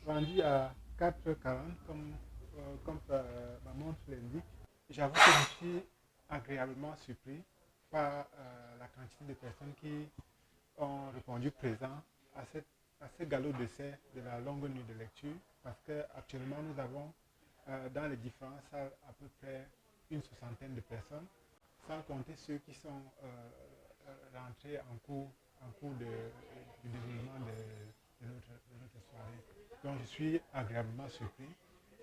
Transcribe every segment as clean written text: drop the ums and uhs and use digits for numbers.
rendu à 4h40, comme ma montre l'indique. J'avoue que je suis agréablement surpris par la quantité de personnes qui ont répondu présent à, à ce galop d'essai de la longue nuit de lecture, parce qu'actuellement nous avons dans les différentes salles à peu près une soixantaine de personnes, sans compter ceux qui sont rentrés en cours du déroulement de notre soirée. Donc je suis agréablement surpris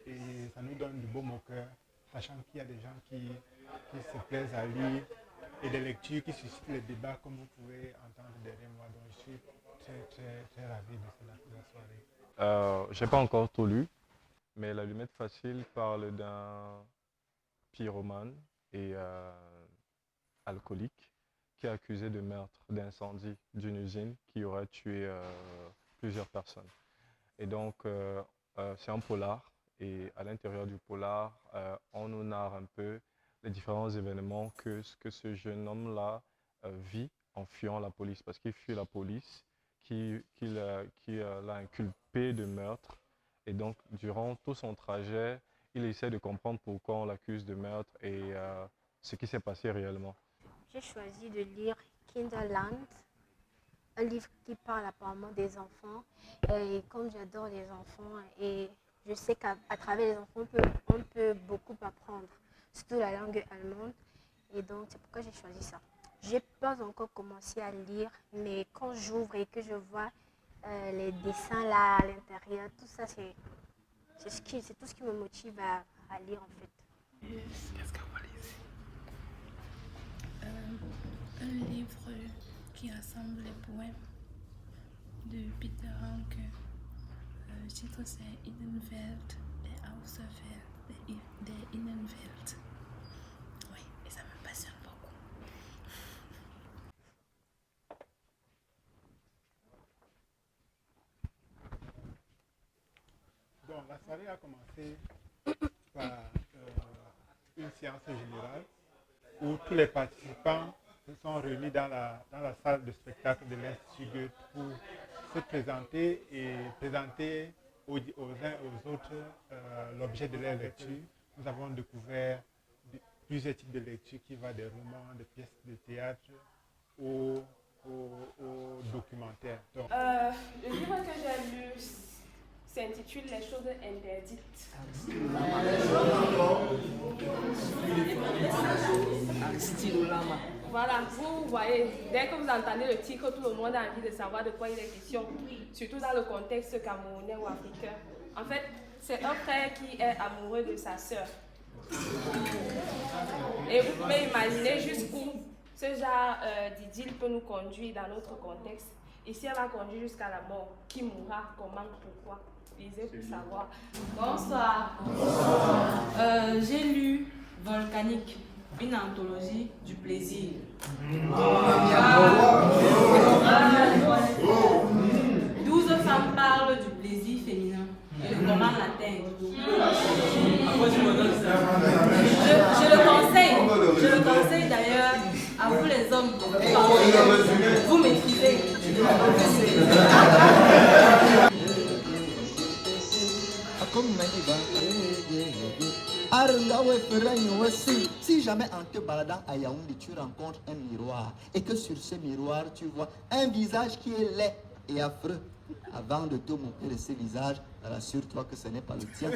et ça nous donne du baume au cœur, sachant qu'il y a des gens qui se plaisent à lire et des lectures qui suscitent les débats comme vous pouvez entendre derrière moi. Donc je suis très ravi de la soirée. J'ai pas encore tout lu, mais La Lunette Facile parle d'un pyromane et alcoolique qui est accusé de meurtre, d'incendie d'une usine qui aurait tué plusieurs personnes. Et donc, c'est un polar. Et à l'intérieur du polar, on nous narre un peu les différents événements que ce jeune homme-là vit en fuyant la police. Parce qu'il fuit la police qui l'a inculpé de meurtre. Et donc, durant tout son trajet, il essaie de comprendre pourquoi on l'accuse de meurtre et ce qui s'est passé réellement. J'ai choisi de lire Kinderland, un livre qui parle apparemment des enfants. Et comme j'adore les enfants et je sais qu'à travers les enfants, on peut beaucoup apprendre, surtout la langue allemande. Et donc, c'est pourquoi j'ai choisi ça. Je n'ai pas encore commencé à lire, mais quand j'ouvre et que je vois les dessins là à l'intérieur, tout ça, c'est tout ce qui me motive à lire en fait. Qu'est-ce qu'on va lire? Un livre qui rassemble les poèmes de Peter Hanke. Le titre c'est Innenwelt, der Außerwelt, der Innenwelt. Oui, et ça me passionne beaucoup. Bon, la soirée a commencé par une séance générale où tous les participants se sont réunis dans la salle de spectacle de l'Institut Goethe pour se présenter et présenter aux uns et aux autres l'objet de leur lecture. Nous avons découvert plusieurs types de lectures qui vont des romans, des pièces de théâtre aux documentaires. Donc, le livre que j'ai lu s'intitule Les choses interdites. Voilà, vous voyez, dès que vous entendez le titre, tout le monde a envie de savoir de quoi il est question, surtout dans le contexte camerounais ou africain. En fait, c'est un frère qui est amoureux de sa sœur. Et vous pouvez imaginer jusqu'où ce genre d'idylle peut nous conduire dans notre contexte. Ici, elle va conduire jusqu'à la mort. Qui mourra, comment, pourquoi? Lisez pour savoir. Bonsoir. J'ai lu Volcanique, une anthologie du plaisir. 12 femmes parlent du plaisir féminin et de comment l'atteindre. Je le conseille d'ailleurs à vous les hommes. Vous maîtrisez. Si jamais en te baladant à Yaoundé tu rencontres un miroir et que sur ce miroir tu vois un visage qui est laid et affreux, avant de te montrer de ce visage, rassure-toi que ce n'est pas le tien.